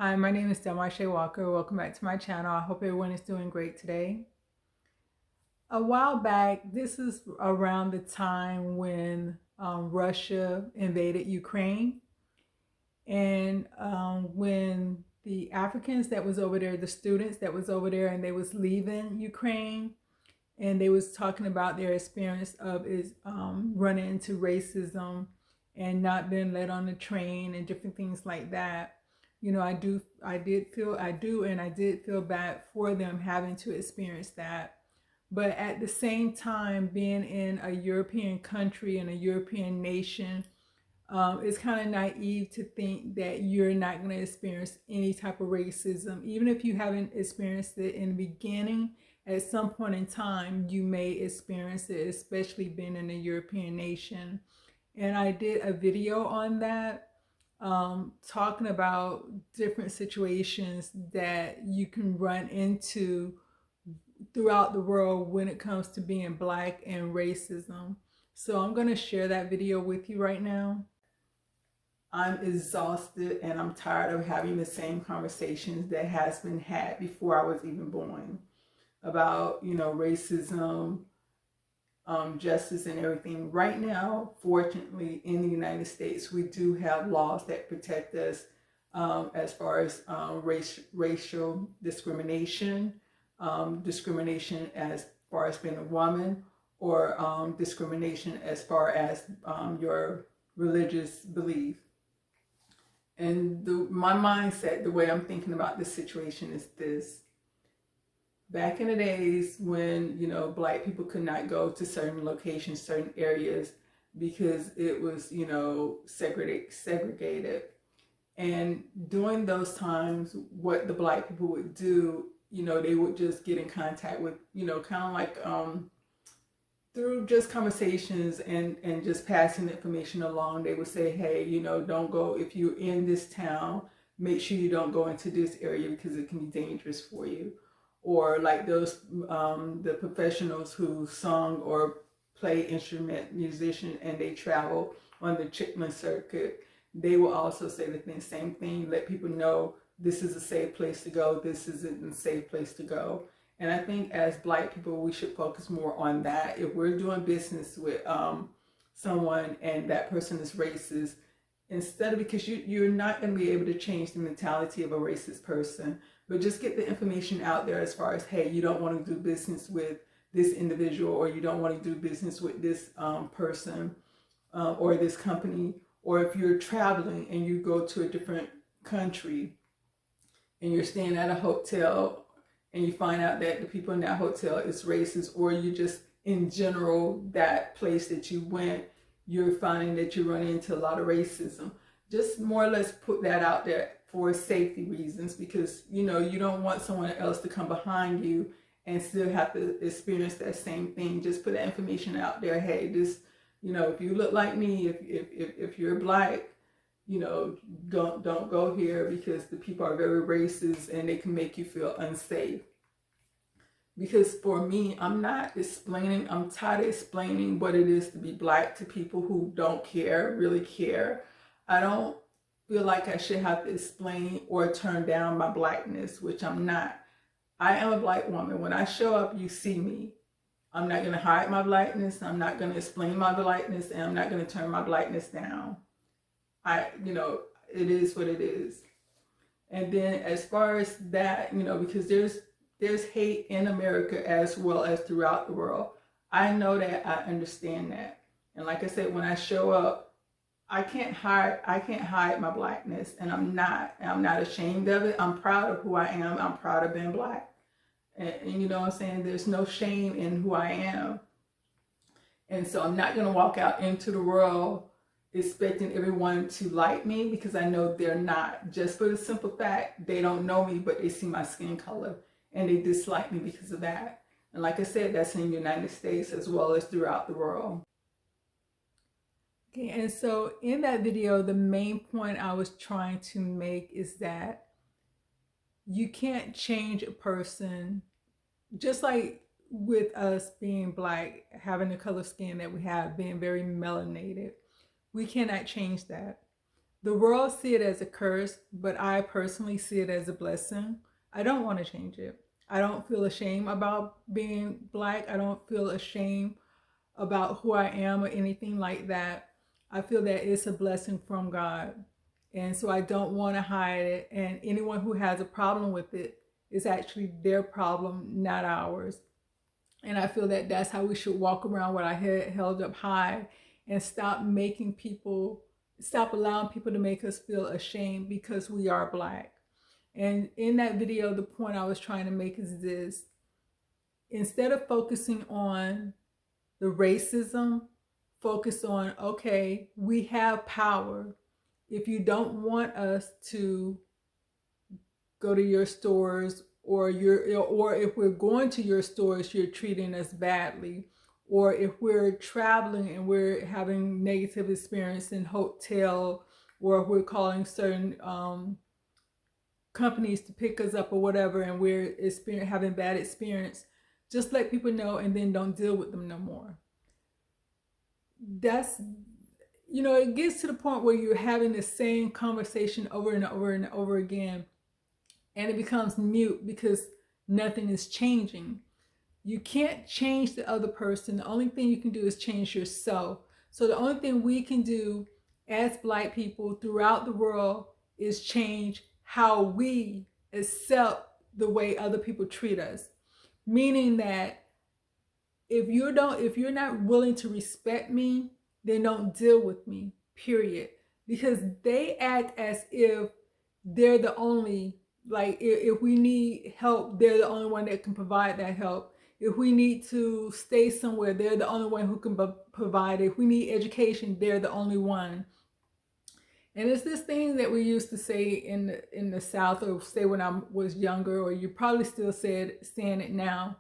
Hi, my name is Delmarshae Walker. Welcome back to my channel. I hope everyone is doing great today. A while back, this is around the time when Russia invaded Ukraine, and when the Africans that was over there, the students that was over there, and they was leaving Ukraine, and they was talking about their experience of is running into racism and not being let on the train and different things like that. You know, I did feel bad for them having to experience that. But at the same time, being in a European country and a European nation, it's kind of naive to think that you're not going to experience any type of racism. Even if you haven't experienced it in the beginning, at some point in time, you may experience it, especially being in a European nation. And I did a video on that, talking about different situations that you can run into throughout the world when it comes to being Black and racism. So I'm going to share that video with you right now. I'm exhausted and I'm tired of having the same conversations that has been had before I was even born about, racism, justice and everything. Right now, fortunately, in the United States, we do have laws that protect us as far as racial discrimination, discrimination as far as being a woman, or discrimination as far as your religious belief. And my mindset, the way I'm thinking about this situation is this. Back in the days when, Black people could not go to certain locations, certain areas, because it was, segregated. And during those times, what the Black people would do, they would just get in contact with, kind of like through just conversations and just passing information along. They would say, hey, don't go, if you're in this town, make sure you don't go into this area because it can be dangerous for you. Or like those the professionals who sung or play instrument, musician, and they travel on the Chitlin circuit, they will also say the same thing. Let people know this is a safe place to go, this isn't a safe place to go. And I think as Black people, we should focus more on that. If we're doing business with someone and that person is racist, instead of, because you're not going to be able to change the mentality of a racist person, but just get the information out there as far as, hey, you don't want to do business with this individual, or you don't want to do business with this person or this company. Or if you're traveling and you go to a different country and you're staying at a hotel and you find out that the people in that hotel is racist, or you just in general, that place that you went, you're finding that you run into a lot of racism. Just more or less put that out there for safety reasons, because you don't want someone else to come behind you and still have to experience that same thing. Just put that information out there. Hey, this, if you look like me, if you're Black, don't go here because the people are very racist and they can make you feel unsafe. Because for me, I'm tired of explaining what it is to be Black to people who don't really care. I don't feel like I should have to explain or turn down my Blackness, which I'm not. I am a Black woman. When I show up, you see me. I'm not going to hide my Blackness. I'm not going to explain my Blackness, and I'm not going to turn my Blackness down. It is what it is. And then as far as that, because there's hate in America as well as throughout the world. I know that, I understand that. And like I said, when I show up, I can't hide my Blackness, and I'm not ashamed of it. I'm proud of who I am. I'm proud of being Black. And you know what I'm saying? There's no shame in who I am. And so I'm not going to walk out into the world expecting everyone to like me, because I know they're not. Just for the simple fact, they don't know me, but they see my skin color and they dislike me because of that. And like I said, that's in the United States as well as throughout the world. Okay, and so in that video, the main point I was trying to make is that you can't change a person, just like with us being Black, having the color skin that we have, being very melanated. We cannot change that. The world see it as a curse, but I personally see it as a blessing. I don't want to change it. I don't feel ashamed about being Black. I don't feel ashamed about who I am or anything like that. I feel that it's a blessing from God. And so I don't want to hide it. And anyone who has a problem with it is actually their problem, not ours. And I feel that that's how we should walk around with our head held up high and stop allowing people to make us feel ashamed because we are Black. And in that video, the point I was trying to make is this: instead of focusing on the racism, focus on, okay, we have power. If you don't want us to go to your stores, or if we're going to your stores, you're treating us badly, or if we're traveling and we're having negative experience in hotel, or if we're calling certain companies to pick us up or whatever, and we're having bad experience, just let people know and then don't deal with them no more. That's, it gets to the point where you're having the same conversation over and over and over again, and it becomes mute because nothing is changing. You can't change the other person. The only thing you can do is change yourself. So the only thing we can do as Black people throughout the world is change how we accept the way other people treat us. Meaning that if you're not willing to respect me, then don't deal with me, period. Because they act as if they're the only, like, if we need help, they're the only one that can provide that help. If we need to stay somewhere, they're the only one who can provide it. If we need education, they're the only one. And it's this thing that we used to say in the South, or say when I was younger, or you probably still saying it now: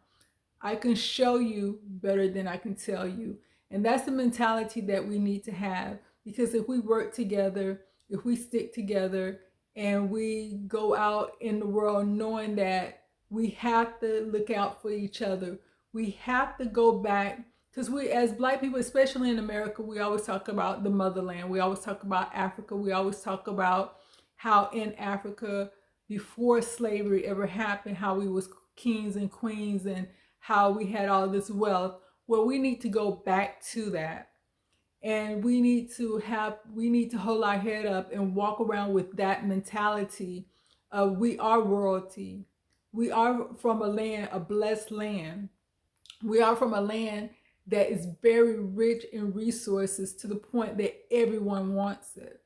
I can show you better than I can tell you. And that's the mentality that we need to have, because if we work together, if we stick together, and we go out in the world knowing that we have to look out for each other, we have to go back, because we as Black people, especially in America, we always talk about the motherland. We always talk about Africa. We always talk about how in Africa, before slavery ever happened, how we was kings and queens and how we had all this wealth. Well, we need to go back to that. And we need to hold our head up and walk around with that mentality of we are royalty. We are from a blessed land. We are from a land that is very rich in resources, to the point that everyone wants it.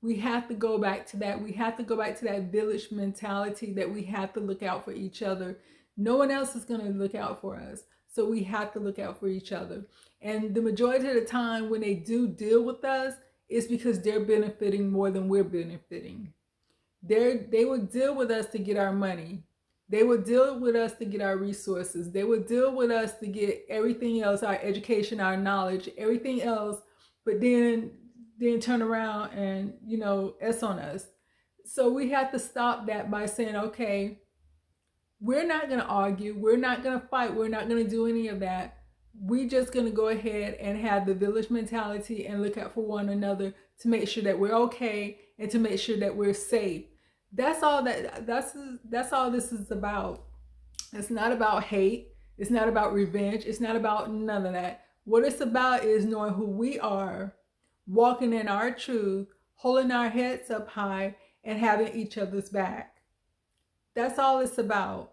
We have to go back to that. We have to go back to that village mentality, that we have to look out for each other. No one else is going to look out for us. So we have to look out for each other. And the majority of the time when they do deal with us, it's because they're benefiting more than we're benefiting. They will deal with us to get our money. They will deal with us to get our resources. They will deal with us to get everything else, our education, our knowledge, everything else, but then turn around and, S on us. So we have to stop that by saying, okay, we're not going to argue. We're not going to fight. We're not going to do any of that. We're just going to go ahead and have the village mentality and look out for one another to make sure that we're okay and to make sure that we're safe. That's all this is about. It's not about hate. It's not about revenge. It's not about none of that. What it's about is knowing who we are, walking in our truth, holding our heads up high, and having each other's back. That's all it's about.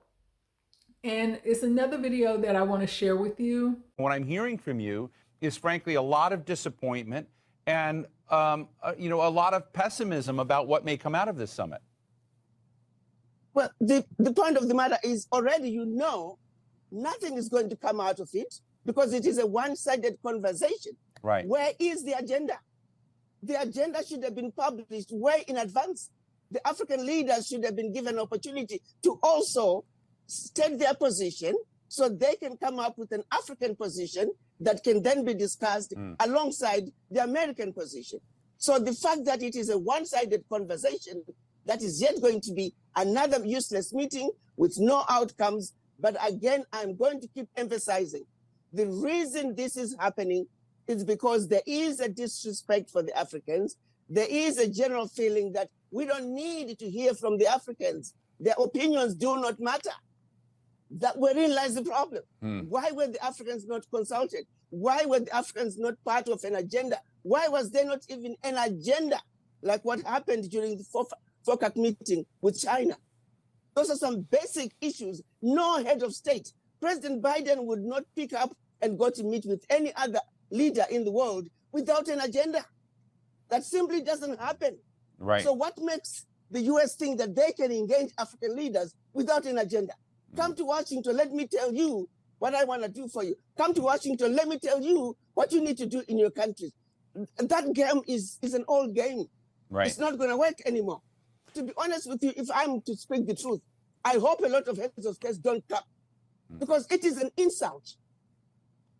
And it's another video that I want to share with you. What I'm hearing from you is, frankly, a lot of disappointment and a lot of pessimism about what may come out of this summit. Well, the point of the matter is, already nothing is going to come out of it, because it is a one-sided conversation. Right. Where is the agenda? The agenda should have been published way in advance. The African leaders should have been given an opportunity to also state their position, so they can come up with an African position that can then be discussed alongside the American position. So the fact that it is a one-sided conversation, that is yet going to be another useless meeting with no outcomes. But again, I'm going to keep emphasizing, the reason this is happening is because there is a disrespect for the Africans. there is a general feeling that we don't need to hear from the Africans. Their opinions do not matter. That wherein lies the problem. Why were the Africans not consulted? Why were the Africans not part of an agenda? Why was there not even an agenda like what happened during the FOCAC meeting with China? Those are some basic issues. No head of state. President Biden would not pick up and go to meet with any other leader in the world without an agenda. That simply doesn't happen. Right. So what makes the US think that they can engage African leaders without an agenda? Come to Washington, let me tell you what I want to do for you. Come to Washington, let me tell you what you need to do in your country. That game is an old game. Right. It's not going to work anymore. To be honest with you, if I'm to speak the truth, I hope a lot of heads of states don't come, because it is an insult.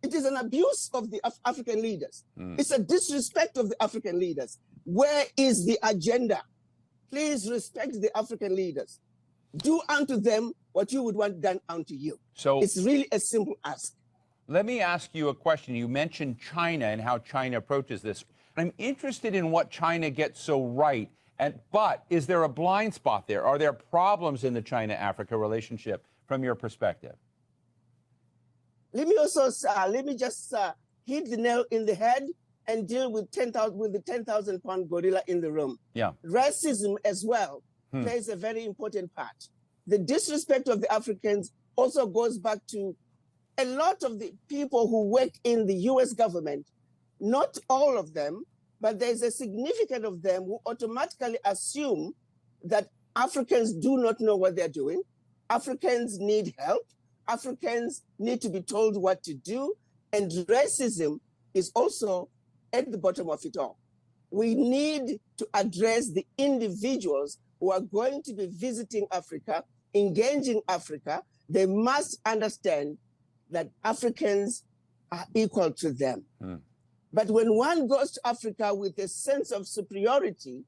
It is an abuse of the African leaders. It's a disrespect of the African leaders. Where is the agenda? Please respect the African leaders. Do unto them what you would want done unto you. So it's really a simple ask. let me ask you a question. You mentioned China and how China approaches this. I'm interested in what China gets so right. But is there a blind spot there? Are there problems in the China-Africa relationship from your perspective? Let me just hit the nail in the head and deal with the 10,000-pound gorilla in the room. Yeah. Racism as well plays a very important part. The disrespect of the Africans also goes back to a lot of the people who work in the US government, not all of them, but there's a significant of them who automatically assume that Africans do not know what they're doing. Africans need help. Africans need to be told what to do. And racism is also at the bottom of it all. We need to address the individuals who are going to be visiting Africa, engaging Africa. They must understand that Africans are equal to them. But when one goes to Africa with a sense of superiority,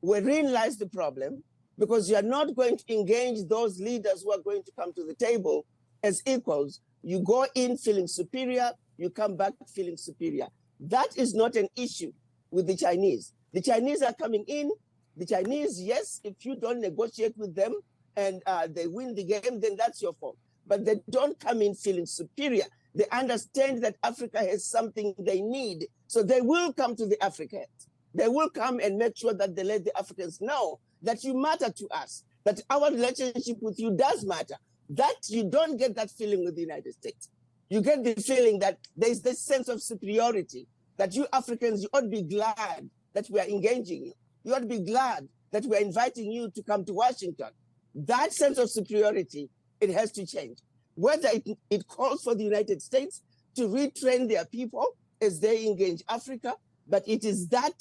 wherein lies the problem, because you are not going to engage those leaders who are going to come to the table as equals. You go in feeling superior, you come back feeling superior. That is not an issue with the Chinese. The Chinese are coming in. The Chinese, yes, if you don't negotiate with them and they win the game, then that's your fault. But they don't come in feeling superior. They understand that Africa has something they need. So they will come to the Africans. They will come and make sure that they let the Africans know that you matter to us, that our relationship with you does matter. That you don't get that feeling with the United States. You get the feeling that there's this sense of superiority, that you Africans, you ought to be glad that we are engaging you. You ought to be glad that we are inviting you to come to Washington. That sense of superiority, it has to change. Whether it calls for the United States to retrain their people as they engage Africa, but it is that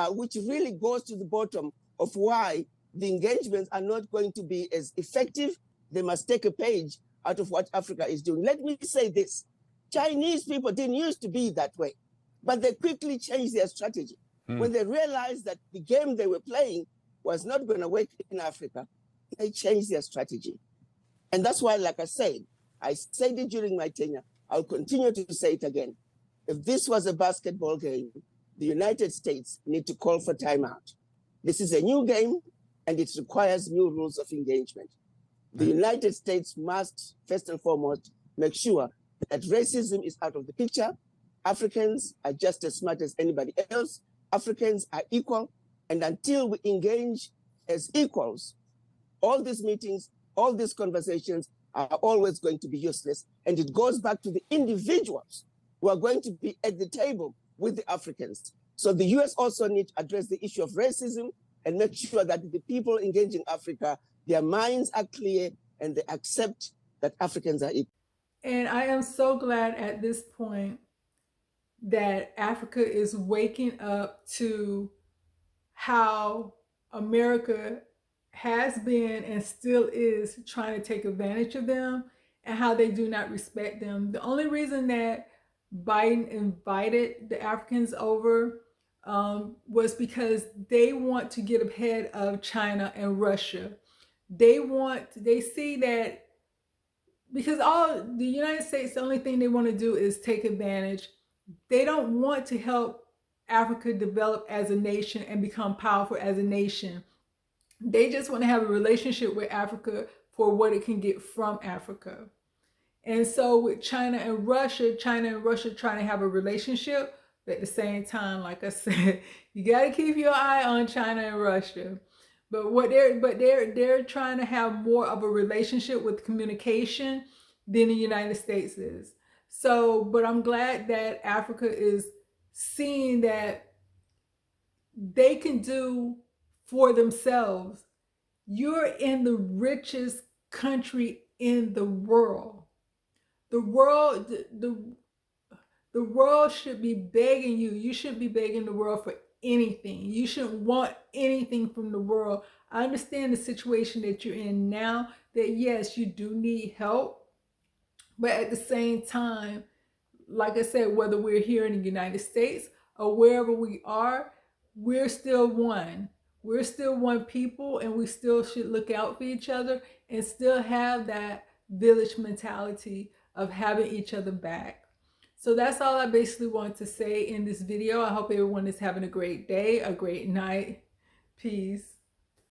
which really goes to the bottom of why the engagements are not going to be as effective. They must take a page out of what Africa is doing. Let me say this. Chinese people didn't used to be that way, but they quickly changed their strategy. When they realized that the game they were playing was not going to work in Africa, they changed their strategy. And that's why, like I said it during my tenure, I'll continue to say it again. If this was a basketball game, the United States need to call for timeout. This is a new game, and it requires new rules of engagement. The United States must, first and foremost, make sure that racism is out of the picture. Africans are just as smart as anybody else. Africans are equal. And until we engage as equals, all these meetings, all these conversations are always going to be useless. And it goes back to the individuals who are going to be at the table with the Africans. So the US also needs to address the issue of racism and make sure that the people engaging Africa, their minds are clear and they accept that Africans are equal. And I am so glad at this point that Africa is waking up to how America has been and still is trying to take advantage of them and how they do not respect them. The only reason that Biden invited the Africans over was because they want to get ahead of China and Russia. They see that because all the United States, the only thing they want to do is take advantage. They don't want to help Africa develop as a nation and become powerful as a nation. They just want to have a relationship with Africa for what it can get from Africa. And so with China and Russia trying to have a relationship, but at the same time, like I said, you got to keep your eye on China and Russia. But they're trying to have more of a relationship with communication than the United States is. So, but I'm glad that Africa is seeing that they can do for themselves. You're in the richest country in the world. The world, the world should be begging you. You shouldn't be begging the world for anything. You shouldn't want anything from the world. I understand the situation that you're in now, that yes, you do need help. But at the same time, like I said, whether we're here in the United States or wherever we are, we're still one. We're still one people, and we still should look out for each other and still have that village mentality of having each other back. So that's all I basically want to say in this video. I hope everyone is having a great day, a great night. Peace.